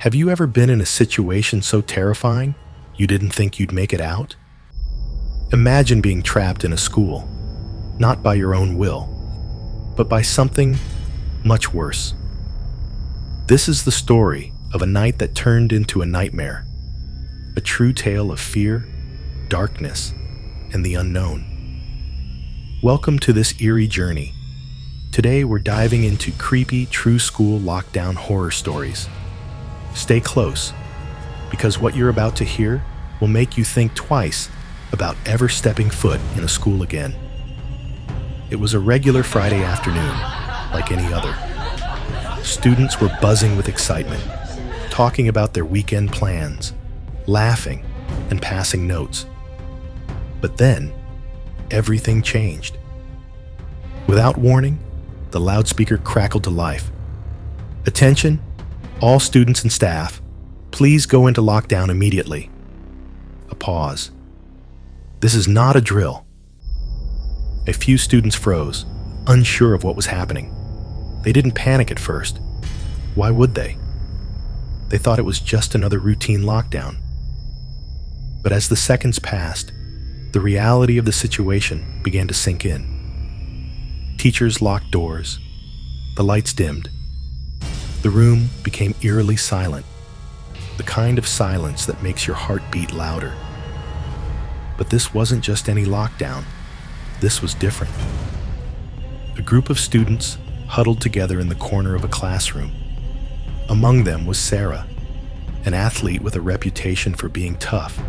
Have you ever been in a situation so terrifying you didn't think you'd make it out? Imagine being trapped in a school, not by your own will, but by something much worse. This is the story of a night that turned into a nightmare, a true tale of fear, darkness, and the unknown. Welcome to this eerie journey. Today we're diving into creepy, true school lockdown horror stories. Stay close, because what you're about to hear will make you think twice about ever stepping foot in a school again. It was a regular Friday afternoon, like any other. Students were buzzing with excitement, talking about their weekend plans, laughing, and passing notes. But then, everything changed. Without warning, the loudspeaker crackled to life. Attention, all students and staff, please go into lockdown immediately. A pause. This is not a drill. A few students froze, unsure of what was happening. They didn't panic at first. Why would they? They thought it was just another routine lockdown. But as the seconds passed, the reality of the situation began to sink in. Teachers locked doors. The lights dimmed. The room became eerily silent, the kind of silence that makes your heart beat louder. But this wasn't just any lockdown. This was different. A group of students huddled together in the corner of a classroom. Among them was Sarah, an athlete with a reputation for being tough.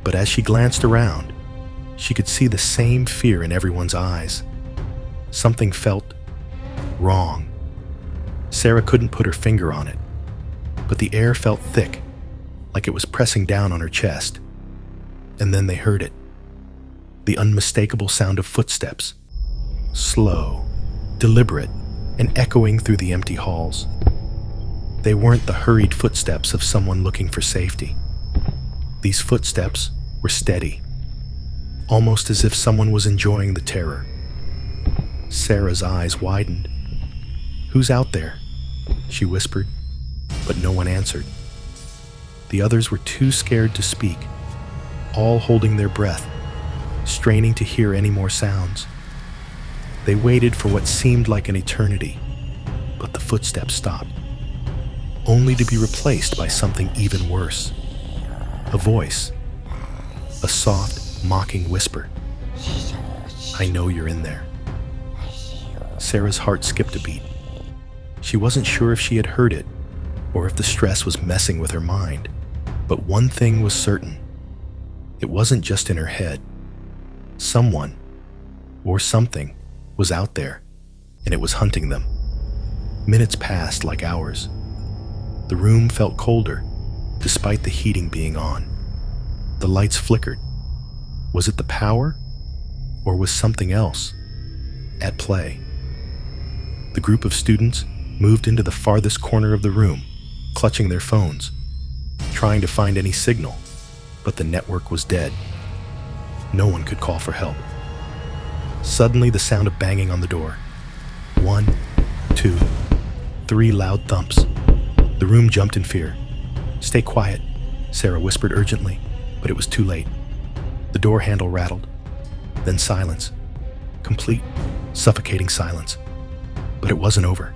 But as she glanced around, she could see the same fear in everyone's eyes. Something felt wrong. Sarah couldn't put her finger on it, but the air felt thick, like it was pressing down on her chest. And then they heard it. The unmistakable sound of footsteps. Slow, deliberate, and echoing through the empty halls. They weren't the hurried footsteps of someone looking for safety. These footsteps were steady, almost as if someone was enjoying the terror. Sarah's eyes widened. "Who's out there?" she whispered, but no one answered. The others were too scared to speak, all holding their breath, straining to hear any more sounds. They waited for what seemed like an eternity, but the footsteps stopped, only to be replaced by something even worse. A voice, a soft, mocking whisper. "I know you're in there." Sarah's heart skipped a beat. She wasn't sure if she had heard it, or if the stress was messing with her mind. But one thing was certain. It wasn't just in her head. Someone, or something, was out there, and it was hunting them. Minutes passed like hours. The room felt colder, despite the heating being on. The lights flickered. Was it the power, or was something else at play? The group of students moved into the farthest corner of the room, clutching their phones, trying to find any signal, but the network was dead. No one could call for help. Suddenly, the sound of banging on the door. 1, 2, 3 loud thumps. The room jumped in fear. "Stay quiet," Sarah whispered urgently, but it was too late. The door handle rattled. Then silence. Complete, suffocating silence. But it wasn't over.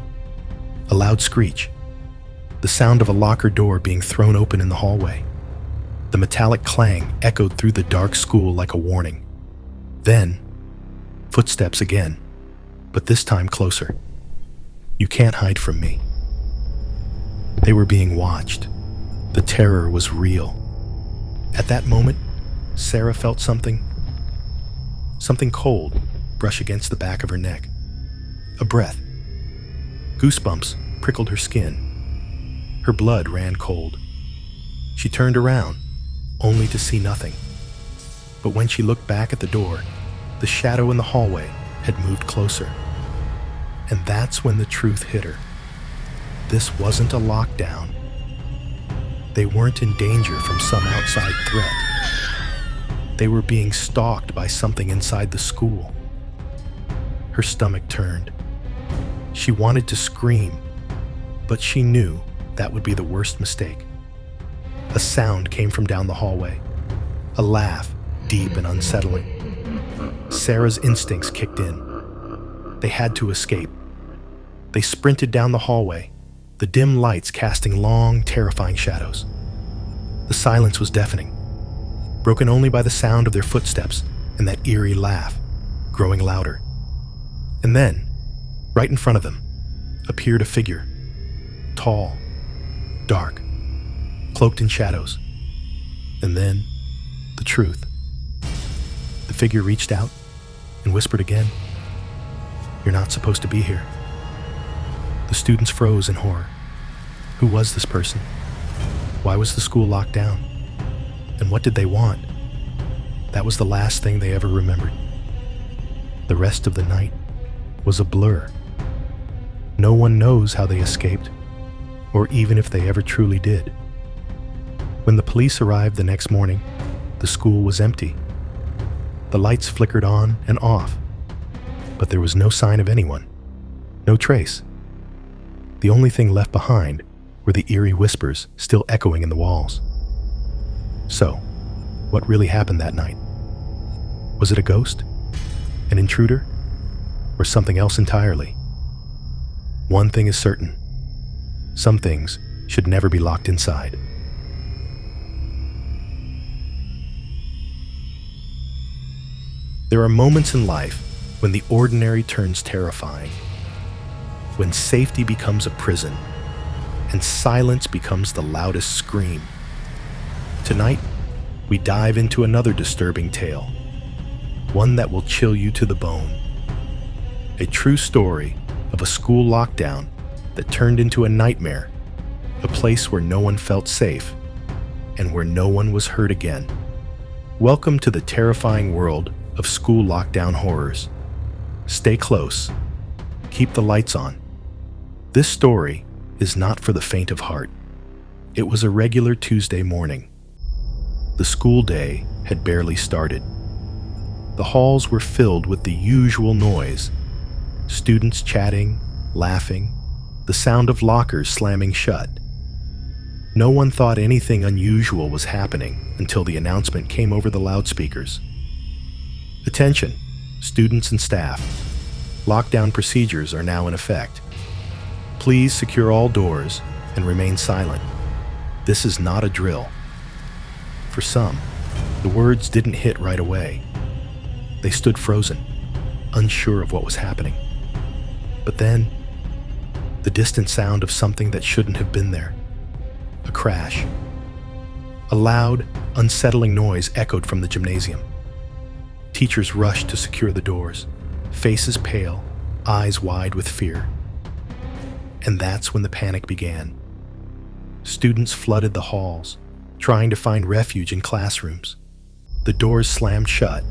A loud screech. The sound of a locker door being thrown open in the hallway. The metallic clang echoed through the dark school like a warning. Then, footsteps again, but this time closer. "You can't hide from me." They were being watched. The terror was real. At that moment, Sarah felt something cold brush against the back of her neck. A breath. Goosebumps prickled her skin. Her blood ran cold. She turned around, only to see nothing. But when she looked back at the door, the shadow in the hallway had moved closer. And that's when the truth hit her. This wasn't a lockdown. They weren't in danger from some outside threat. They were being stalked by something inside the school. Her stomach turned. She wanted to scream, but she knew that would be the worst mistake. A sound came from down the hallway, a laugh, deep and unsettling. Sarah's instincts kicked in. They had to escape. They sprinted down the hallway, the dim lights casting long, terrifying shadows. The silence was deafening, broken only by the sound of their footsteps and that eerie laugh, growing louder. And then, right in front of them, appeared a figure, tall, dark, cloaked in shadows. And then, the truth. The figure reached out and whispered again, "You're not supposed to be here." The students froze in horror. Who was this person? Why was the school locked down? And what did they want? That was the last thing they ever remembered. The rest of the night was a blur. No one knows how they escaped, or even if they ever truly did. When the police arrived the next morning, the school was empty. The lights flickered on and off, but there was no sign of anyone, no trace. The only thing left behind were the eerie whispers still echoing in the walls. So, what really happened that night? Was it a ghost? An intruder? Or something else entirely? One thing is certain. Some things should never be locked inside. There are moments in life when the ordinary turns terrifying, when safety becomes a prison, and silence becomes the loudest scream. Tonight, we dive into another disturbing tale, one that will chill you to the bone. A true story of a school lockdown that turned into a nightmare, a place where no one felt safe, and where no one was hurt again. Welcome to the terrifying world of school lockdown horrors. Stay close. Keep the lights on. This story is not for the faint of heart. It was a regular Tuesday morning. The school day had barely started. The halls were filled with the usual noise: students chatting, laughing, the sound of lockers slamming shut. No one thought anything unusual was happening until the announcement came over the loudspeakers. Attention, students and staff. Lockdown procedures are now in effect. Please secure all doors and remain silent. This is not a drill. For some, the words didn't hit right away. They stood frozen, unsure of what was happening. But then, the distant sound of something that shouldn't have been there. A crash. A loud, unsettling noise echoed from the gymnasium. Teachers rushed to secure the doors, faces pale, eyes wide with fear. And that's when the panic began. Students flooded the halls, trying to find refuge in classrooms. The doors slammed shut,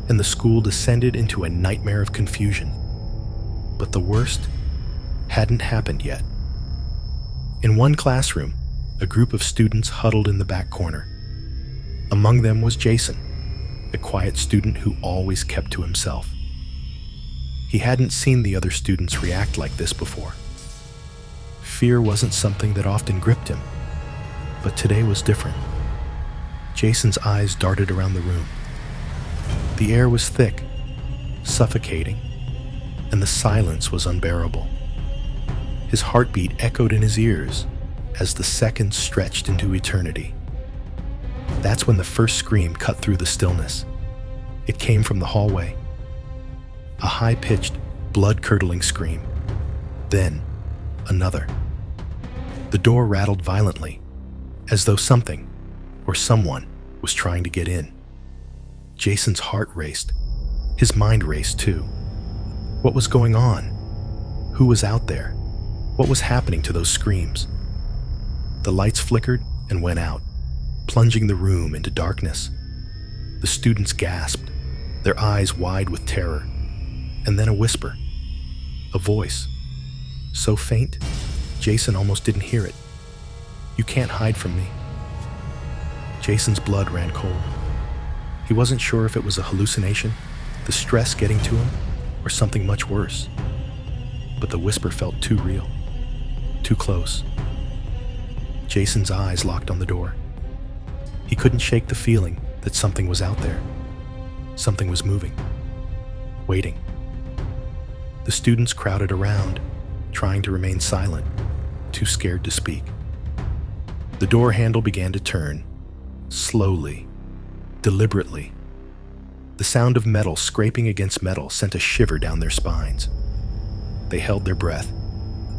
and the school descended into a nightmare of confusion. But the worst hadn't happened yet. In one classroom, a group of students huddled in the back corner. Among them was Jason, a quiet student who always kept to himself. He hadn't seen the other students react like this before. Fear wasn't something that often gripped him, but today was different. Jason's eyes darted around the room. The air was thick, suffocating, and the silence was unbearable. His heartbeat echoed in his ears as the seconds stretched into eternity. That's when the first scream cut through the stillness. It came from the hallway. A high-pitched, blood-curdling scream. Then, another. The door rattled violently, as though something, or someone, was trying to get in. Jason's heart raced. His mind raced too. What was going on? Who was out there? What was happening to those screams? The lights flickered and went out, plunging the room into darkness. The students gasped, their eyes wide with terror. And then a whisper. A voice. So faint, Jason almost didn't hear it. "You can't hide from me." Jason's blood ran cold. He wasn't sure if it was a hallucination, the stress getting to him, or something much worse. But the whisper felt too real, too close. Jason's eyes locked on the door. He couldn't shake the feeling that something was out there. Something was moving, waiting. The students crowded around, trying to remain silent, too scared to speak. The door handle began to turn, slowly, deliberately. The sound of metal scraping against metal sent a shiver down their spines. They held their breath,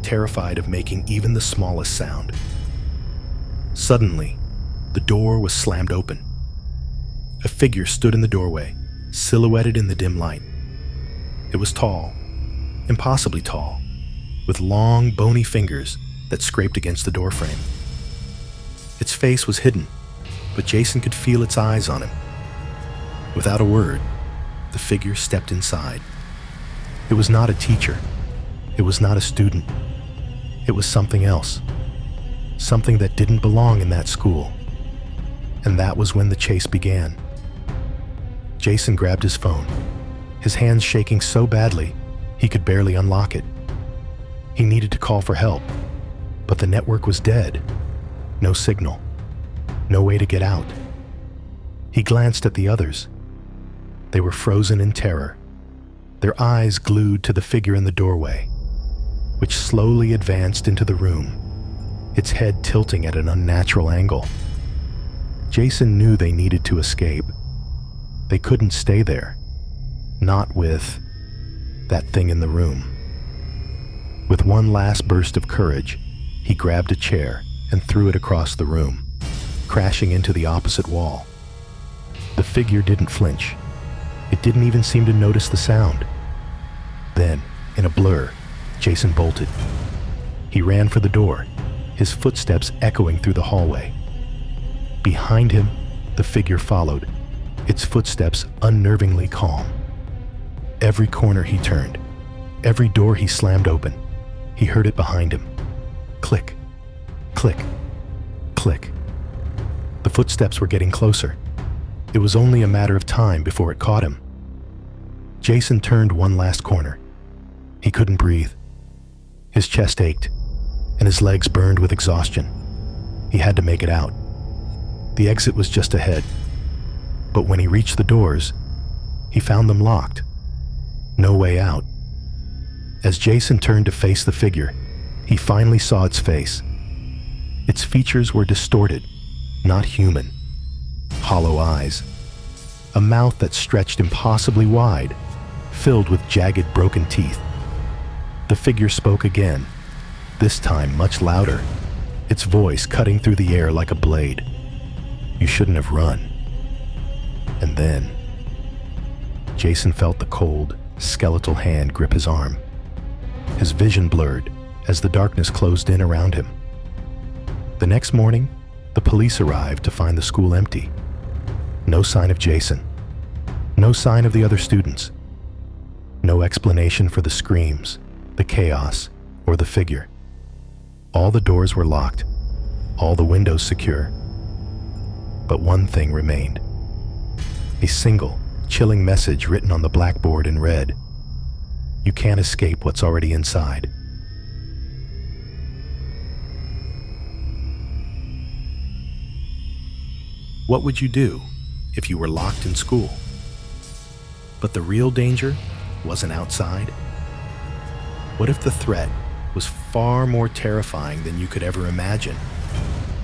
terrified of making even the smallest sound. Suddenly, the door was slammed open. A figure stood in the doorway, silhouetted in the dim light. It was tall, impossibly tall, with long, bony fingers that scraped against the doorframe. Its face was hidden, but Jason could feel its eyes on him. Without a word, the figure stepped inside. It was not a teacher. It was not a student. It was something else. Something that didn't belong in that school. And that was when the chase began. Jason grabbed his phone, his hands shaking so badly he could barely unlock it. He needed to call for help, but the network was dead. No signal. No way to get out. He glanced at the others. They were frozen in terror, their eyes glued to the figure in the doorway, which slowly advanced into the room, its head tilting at an unnatural angle. Jason knew they needed to escape. They couldn't stay there, not with that thing in the room. With one last burst of courage, he grabbed a chair and threw it across the room, crashing into the opposite wall. The figure didn't flinch. It didn't even seem to notice the sound. Then, in a blur, Jason bolted. He ran for the door, his footsteps echoing through the hallway. Behind him, the figure followed, its footsteps unnervingly calm. Every corner he turned, every door he slammed open, he heard it behind him. Click, click, click. The footsteps were getting closer. It was only a matter of time before it caught him. Jason turned one last corner. He couldn't breathe. His chest ached, and his legs burned with exhaustion. He had to make it out. The exit was just ahead. But when he reached the doors, he found them locked. No way out. As Jason turned to face the figure, he finally saw its face. Its features were distorted, not human. Hollow eyes. A mouth that stretched impossibly wide, filled with jagged, broken teeth. The figure spoke again, this time much louder, its voice cutting through the air like a blade. "You shouldn't have run." And then, Jason felt the cold, skeletal hand grip his arm. His vision blurred as the darkness closed in around him. The next morning, the police arrived to find the school empty. No sign of Jason. No sign of the other students. No explanation for the screams, the chaos, or the figure. All the doors were locked, all the windows secure. But one thing remained. A single, chilling message written on the blackboard in red. You can't escape what's already inside. What would you do if you were locked in school? But the real danger wasn't outside. What if the threat was far more terrifying than you could ever imagine,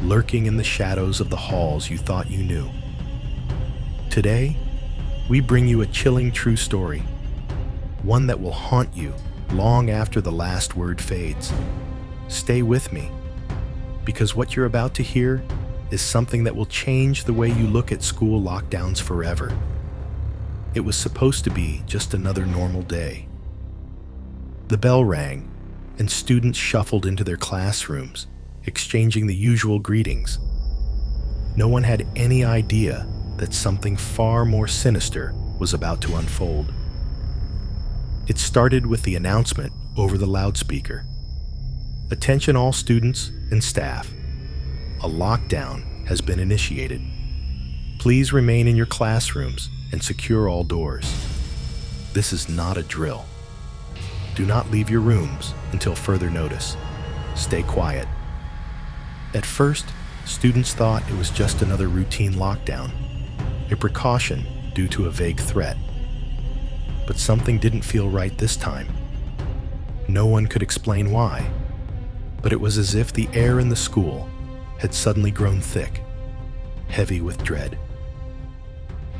lurking in the shadows of the halls you thought you knew? Today, we bring you a chilling true story, one that will haunt you long after the last word fades. Stay with me, because what you're about to hear is something that will change the way you look at school lockdowns forever. It was supposed to be just another normal day. The bell rang, and students shuffled into their classrooms, exchanging the usual greetings. No one had any idea that something far more sinister was about to unfold. It started with the announcement over the loudspeaker. "Attention all students and staff. A lockdown has been initiated. Please remain in your classrooms and secure all doors. This is not a drill. Do not leave your rooms until further notice. Stay quiet." At first, students thought it was just another routine lockdown, a precaution due to a vague threat. But something didn't feel right this time. No one could explain why, but it was as if the air in the school had suddenly grown thick, heavy with dread.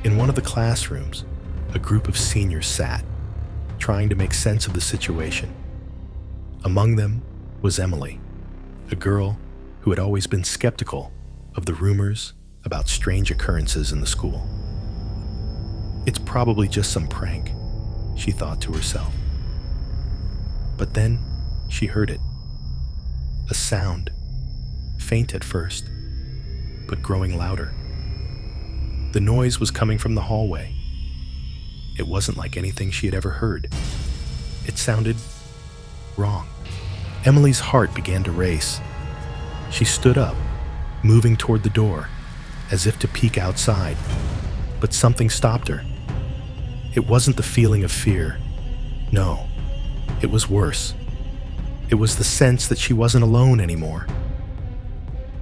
In one of the classrooms, a group of seniors sat, trying to make sense of the situation. Among them was Emily, a girl who had always been skeptical of the rumors about strange occurrences in the school. It's probably just some prank, she thought to herself. But then she heard it. A sound, faint at first, but growing louder. The noise was coming from the hallway. It wasn't like anything she had ever heard. It sounded wrong. Emily's heart began to race. She stood up, moving toward the door, as if to peek outside, but something stopped her. It wasn't the feeling of fear. No, it was worse. It was the sense that she wasn't alone anymore.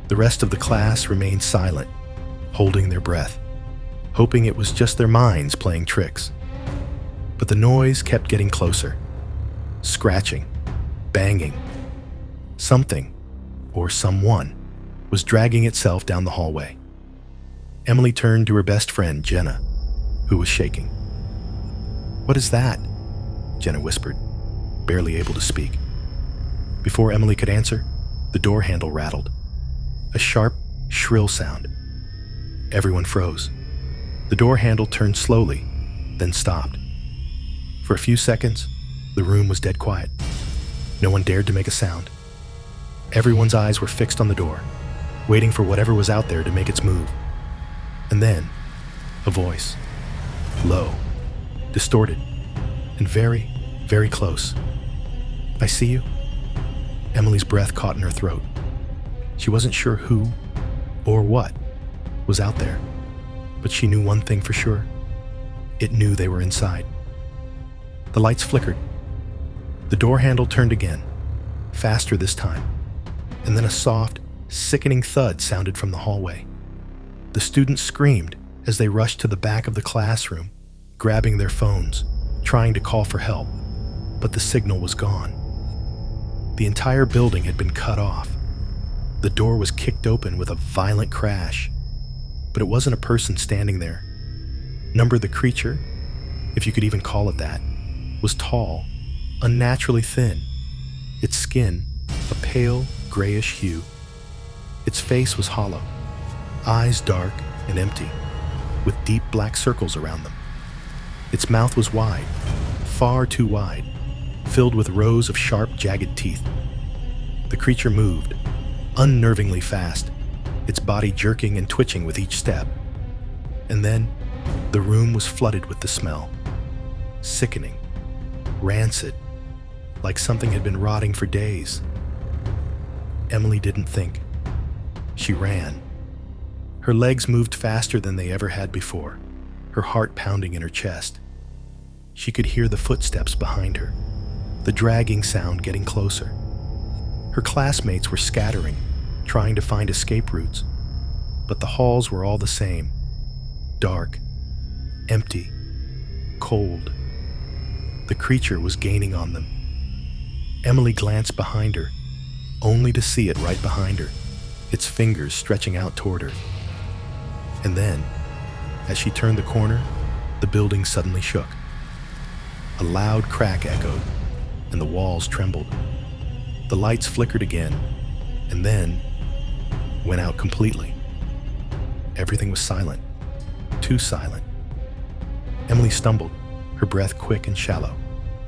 The rest of the class remained silent, holding their breath, hoping it was just their minds playing tricks. But the noise kept getting closer. Scratching, banging. Something, or someone, was dragging itself down the hallway. Emily turned to her best friend, Jenna, who was shaking. "What is that?" Jenna whispered, barely able to speak. Before Emily could answer, the door handle rattled. A sharp, shrill sound. Everyone froze. The door handle turned slowly, then stopped. For a few seconds, the room was dead quiet. No one dared to make a sound. Everyone's eyes were fixed on the door, waiting for whatever was out there to make its move. And then, a voice. Low, distorted, and very, very close. "I see you." Emily's breath caught in her throat. She wasn't sure who or what was out there, but she knew one thing for sure. It knew they were inside. The lights flickered. The door handle turned again, faster this time, and then a soft, sickening thud sounded from the hallway. The students screamed as they rushed to the back of the classroom, grabbing their phones, trying to call for help, but the signal was gone. The entire building had been cut off. The door was kicked open with a violent crash, but it wasn't a person standing there. Number the creature, if you could even call it that, was tall, unnaturally thin, its skin a pale, grayish hue. Its face was hollow, eyes dark and empty, with deep black circles around them. Its mouth was wide, far too wide, filled with rows of sharp, jagged teeth. The creature moved, unnervingly fast, its body jerking and twitching with each step. And then, the room was flooded with the smell. Sickening, rancid, like something had been rotting for days. Emily didn't think. She ran. Her legs moved faster than they ever had before, her heart pounding in her chest. She could hear the footsteps behind her, the dragging sound getting closer. Her classmates were scattering, trying to find escape routes, but the halls were all the same. Dark, empty, cold. The creature was gaining on them. Emily glanced behind her, only to see it right behind her, its fingers stretching out toward her. And then, as she turned the corner, the building suddenly shook. A loud crack echoed, and the walls trembled. The lights flickered again, and then went out completely. Everything was silent, too silent. Emily stumbled, her breath quick and shallow,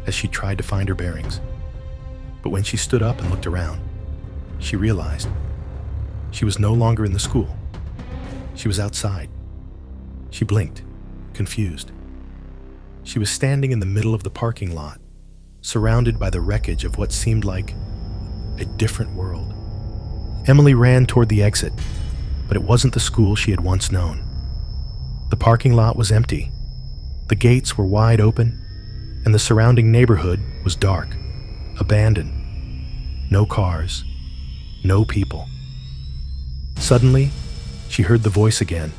as she tried to find her bearings. But when she stood up and looked around, she realized she was no longer in the school. She was outside. She blinked, confused. She was standing in the middle of the parking lot, surrounded by the wreckage of what seemed like a different world. Emily ran toward the exit, but it wasn't the school she had once known. The parking lot was empty. The gates were wide open, and the surrounding neighborhood was dark, abandoned. No cars, no people, Suddenly, she heard the voice again.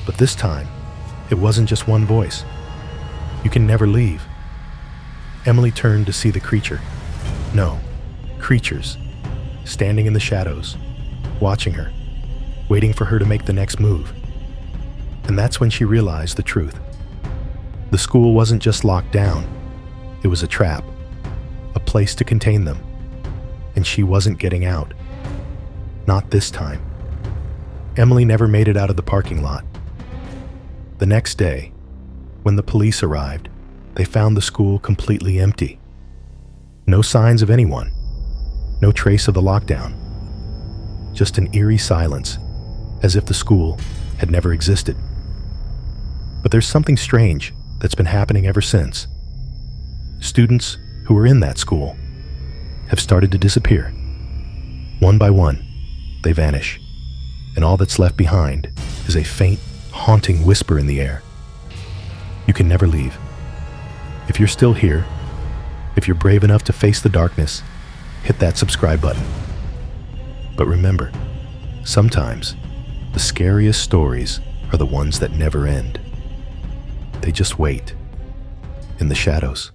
But this time, it wasn't just one voice. "You can never leave." Emily turned to see the creature. No, creatures, standing in the shadows, watching her, waiting for her to make the next move. And that's when she realized the truth. The school wasn't just locked down. It was a trap, a place to contain them. And she wasn't getting out. Not this time. Emily never made it out of the parking lot. The next day, when the police arrived, they found the school completely empty. No signs of anyone. No trace of the lockdown. Just an eerie silence, as if the school had never existed. But there's something strange that's been happening ever since. Students who were in that school have started to disappear. One by one, they vanish, and all that's left behind is a faint, haunting whisper in the air. You can never leave. If you're still here, if you're brave enough to face the darkness, hit that subscribe button. But remember, sometimes the scariest stories are the ones that never end. They just wait in the shadows.